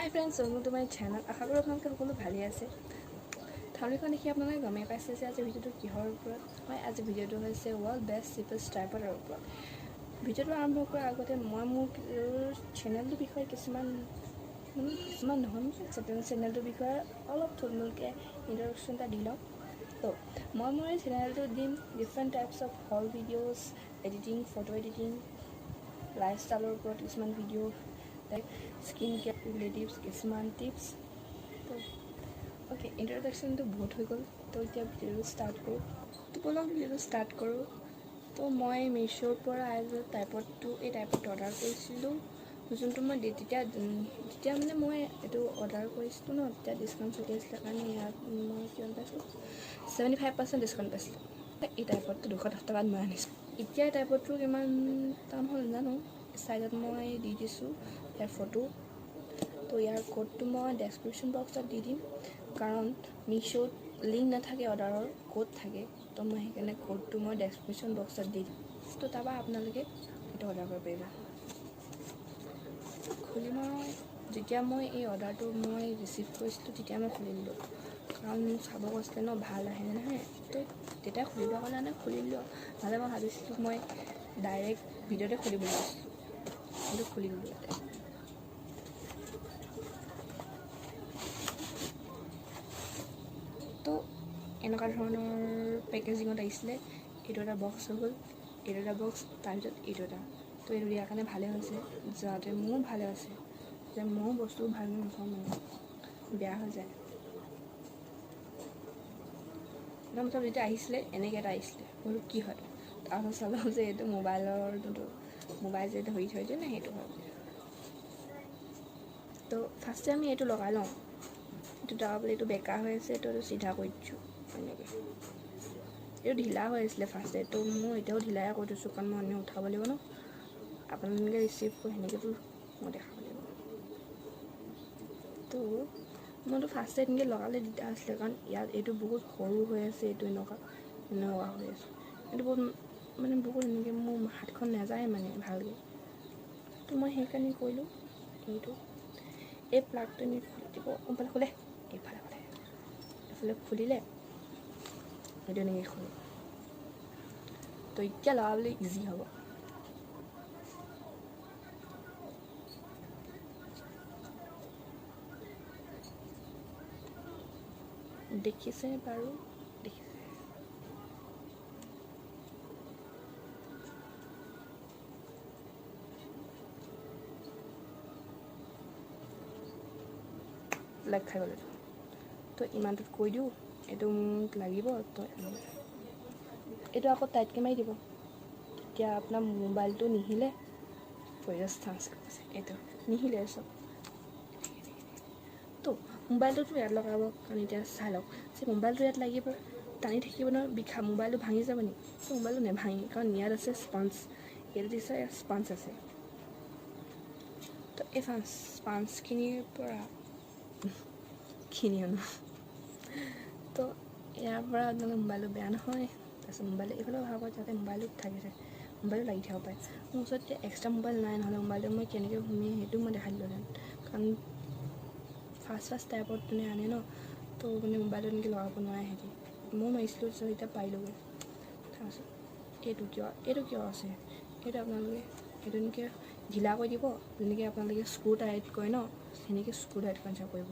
High friends, welcome to my channel. আশা কৰোঁ আপোনালোকে সকলো ভালেই আছে। থামনেলখন দেখি আপোনালোকে গমেই পাইছে যে আজি ভিডিঅ'টো কিহৰ ওপৰত হয়। আজি ভিডিঅ'টো হৈছে ৱৰ্ল্ড বেষ্ট চিপেষ্ট ট্ৰাইপডৰ ওপৰত। ভিডিঅ'টো আৰম্ভ কৰাৰ আগতে মই মোৰ চেনেলটোৰ বিষয়ে কিছুমান নহয় চেনেলটোৰ বিষয়ে অলপ থুলমূলকৈ ইন্ট্ৰডাকশ্যন এটা দি লওঁ। তো মই মোৰ এই চেনেলটোত দিম different types of all videos, editing, photo editing, লাইফষ্টাইলৰ ওপৰত কিছুমান ভিডিঅ', স্কিন কেয়াৰ ৰিলেটিভছ কিছুমান টিপছ। তো অ'কে, ইন্ট্ৰডাকশ্যনটো বহুত হৈ গ'ল। তো এতিয়া ভিডিঅ'টো ষ্টাৰ্ট কৰোঁ। তো মই মিশ্ব'ৰ পৰা টাইপডটো অৰ্ডাৰ কৰিছিলোঁ, যোনটো মই যেতিয়া মানে মই এইটো অৰ্ডাৰ কৰিছিলোঁ ন, তেতিয়া ডিছকাউণ্ট চলি আছিলে কাৰণে ইয়াত মই কিমান পাইছিলোঁ, 75% ডিছকাউণ্ট পাইছিলোঁ। এই টাইপডটো 210 টকাত মই আনিছোঁ। এতিয়া এই টাইপডটো কিমান দাম হ'ল নাজানো। চাইডত মই দি দিছোঁ ইয়াৰ ফটো। তো ইয়াৰ কোডটো মই ডেছক্ৰিপশ্যন বক্সত দি দিম, কাৰণ মিশ্ব'ত লিংক নাথাকে, অৰ্ডাৰৰ কোড থাকে। তো মই সেইকাৰণে কোডটো মই ডেছক্ৰিপশ্যন বক্সত দি দিম। তো তাৰপৰা আপোনালোকে এইটো অৰ্ডাৰ কৰিব পাৰিব। যেতিয়া মই এই অৰ্ডাৰটো মই ৰিচিভ কৰিছিলোঁ তেতিয়া মই খুলিলোঁ, কাৰণ মোক চাব কৈছিলে ন ভাল আহে নে নাহে। তো তেতিয়া খুলিব কাৰণে খুলি দিলোঁ। নহ'লে মই ভাবিছিলোঁ মই ডাইৰেক্ট ভিডিঅ'তে খুলিবলৈ কৈছিলোঁ, কিন্তু খুলি দিলোঁ ইয়াতে। তো এনেকুৱা ধৰণৰ পেকেজিঙত আহিছিলে। এইটো এটা বক্স হৈ গ'ল, এইটো এটা বক্স, তাৰপিছত এইটো এটা। তো এইটো দিয়াৰ কাৰণে ভালে হৈছে, যাতে মোৰো ভালে আছে, যে ময়ো বস্তু ভাল নথওঁ মানে বেয়া হৈ যায়। একদম চব যেতিয়া আহিছিলে এনেকৈ এটা আহিছিলে, বোলো কি হয়। তাৰপাছত চালোঁ যে এইটো মোবাইল যে ধৰি থৈ দিয়ে নে সেইটো হয়। তো ফাৰ্ষ্টে আমি এইটো লগাই লওঁ। এইটো লগাবলৈ এইটো বেকা হৈ আছে, এইটো চিধা কৰি দিছোঁ এনেকৈ। এইটো ঢিলা হৈ আছিলে ফাৰ্ষ্টে, তো মই এতিয়াও ঢিলাই কৰি দিছোঁ, কাৰণ মই এনেই উঠাব লাগিব ন। আপোনালোকে ৰিচিভ কৰি সেনেকৈতো মই দেখাব লাগিব। তো মইতো ফাৰ্ষ্টে এনেকৈ লগালে দিগদাৰ আছিলে, কাৰণ ইয়াত এইটো বহুত সৰু হৈ আছে, এইটো এনেকুৱা হৈ আছে। এইটো বহুত এনেকৈ মোৰ হাতখন নাযায় মানে ভালকৈ। তো মই সেইকাৰণে কৰিলোঁ এইটো, এই প্লাগটো এনেকৈ খুলি দিব। এইফালে খুলিলে এইটো এনেকৈ খোলে। তো এতিয়া লগাবলৈ ইজি হ'ব। দেখিছে বাৰু, দেখিছে। লাগ খাই গ'ল। তো ইমানটোত কৈ দিওঁ এইটো মোক লাগিব। তো এইটো আকৌ টাইটকৈ মাৰি দিব, তেতিয়া আপোনাৰ মোবাইলটো নিহিলে ভইৰাছ চান্স আছে। এইটো নিহিলে চব। তো মোবাইলটোতো ইয়াত লগাব, কাৰণ এতিয়া চাই লওক যে মোবাইলটো ইয়াত লাগিব, টানি থাকিব নহয়, মোবাইলটো ভাঙি যাব নেকি? তো মোবাইলটো নেভাঙি, কাৰণ ইয়াত আছে স্পঞ্জ, ইয়াত দিছে স্পঞ্জ আছে। তো এই স্পঞ্জখিনিৰ পৰা আনো। তো ইয়াৰ পৰা আপোনালোকে মোবাইলটো বেয়া নহয়। তাৰপিছত মোবাইলটো এইফালেও ভাল কৰে, যাতে মোবাইলটো মোবাইলটো লাগি থাকিব পাৰে। মোৰ ওচৰত এতিয়া এক্সট্ৰা মোবাইল নাই, নহ'লে মোবাইলটো মই কেনেকৈ ঘূমি সেইটো মই দেখাই দিলোঁহেঁতেন, কাৰণ ফাৰ্ষ্ট টাইপত আনে ন। তো মোবাইলটো এনেকৈ লগাব নোৱাৰে সিহঁতি। ময়ো মাৰিছিলোঁ, চ' এতিয়া পাৰিলোগৈ। তাৰপাছত এইটো কিয় আছে, এইটো আপোনালোকে এইটো এনেকৈ ঢিলা কৰি দিব, যেনেকৈ আপোনালোকে স্ক্ৰু টাইট কৰে ন, সেনেকৈ স্ক্ৰু টাইট কৰা নিচিনা কৰিব।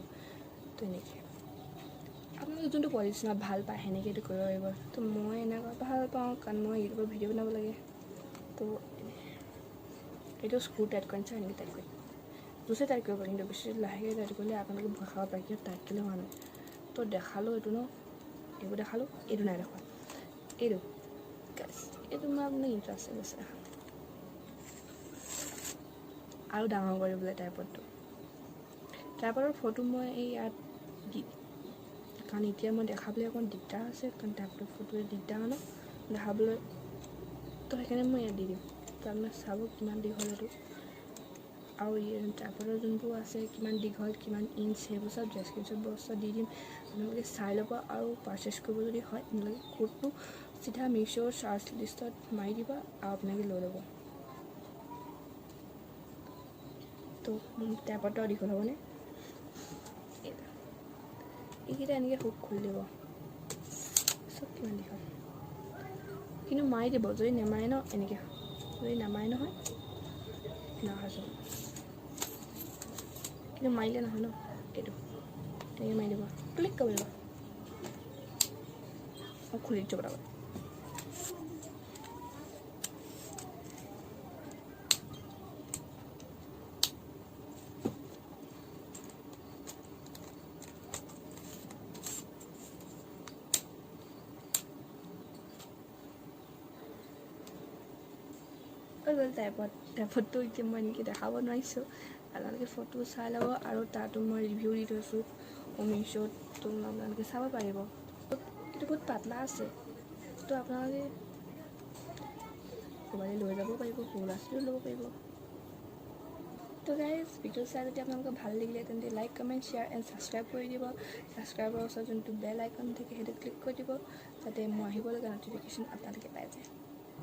তো এনেকৈ আপোনালোকে যোনটো পজিশ্যনত ভাল পায় সেনেকৈ এইটো কৰিব পাৰিব। তো মই এনেকুৱা ভাল পাওঁ, কাৰণ মই ইউটিউবত ভিডিঅ' বনাব লাগে। তো এইটো স্ক্ৰু টাইট কৰা নিচিনা এনেকৈ টাইট কৰি জোৰছে টাইট কৰিব পাৰে, কিন্তু বেছি লাহেকৈ টাইট কৰিলে আপোনালোকে ভয় খাব পাৰে, কিয় টাইট কৰিলে হোৱা নাই। তো দেখালোঁ এইটো ন, এইবোৰ দেখালোঁ, এইটো নাই দেখোৱা। এইটো মই আপোনাক ইণ্টাৰেষ্ট আছে আৰু ডাঙৰ কৰিবলৈ টাইপডৰ ফটো মই এই ইয়াত দি, কাৰণ এতিয়া মই দেখাবলৈ অকণ দিগদাৰ আছে, কাৰণ টাইপডৰ ফটোৱে দিগদাৰ ন দেখাবলৈ। তো সেইকাৰণে মই ইয়াত দি দিম, তো আপোনাক চাব কিমান দীঘল এইটো, আৰু টাইপডৰ যোনবোৰ আছে কিমান দীঘল কিমান ইঞ্চ, সেইবোৰ চব ডেছক্ৰিপশ্যন বক্সত দি দিম। আপোনালোকে চাই ল'ব, আৰু পাৰচেছ কৰিব যদি হয় আপোনালোকে কোডটো চিধা মিশ্ব'ৰ চাৰ্জ লিষ্টত মাৰি দিব, আৰু আপোনালোকে লৈ ল'ব। তো টাইপডটো দীঘল হ'বনে? এইকেইটা এনেকৈ হুক খুলি দিব চব কিমান দীঘল কিন্তু মাৰি দিব যদি নেমাৰে ন এনেকৈ যদি নামাৰে নহয় নহয় চব কিন্তু মাৰিলে নহয় ন এইটো এনেকৈ মাৰি দিব ক্লিক কৰিব দিব মই খুলি দিছোঁ পটাপট টাইপতটো এতিয়া মই এনেকৈ দেখাব নোৱাৰিছোঁ আপোনালোকে ফটো চাই ল'ব আৰু তাতো মই ৰিভিউ দি থৈছোঁ মিছ'ত তো আপোনালোকে চাব পাৰিব এইটো বহুত পাতলা আছে তো আপোনালোকে ক'ৰবালৈ লৈ যাব পাৰিব সৰু ল'ৰা ছোৱালীও ল'ব পাৰিব তো গাইজ ভিডিঅ' চাই যদি আপোনালোকৰ ভাল লাগিলে তেন্তে like comment share and subscribe কৰি দিব ছাবস্ক্ৰাইবৰ ওচৰত যোনটো বেল আইকন থাকে সেইটো ক্লিক কৰি দিব যাতে মই আহিব লগা ন'টিফিকেশ্যন আপোনালোকে পাই যায়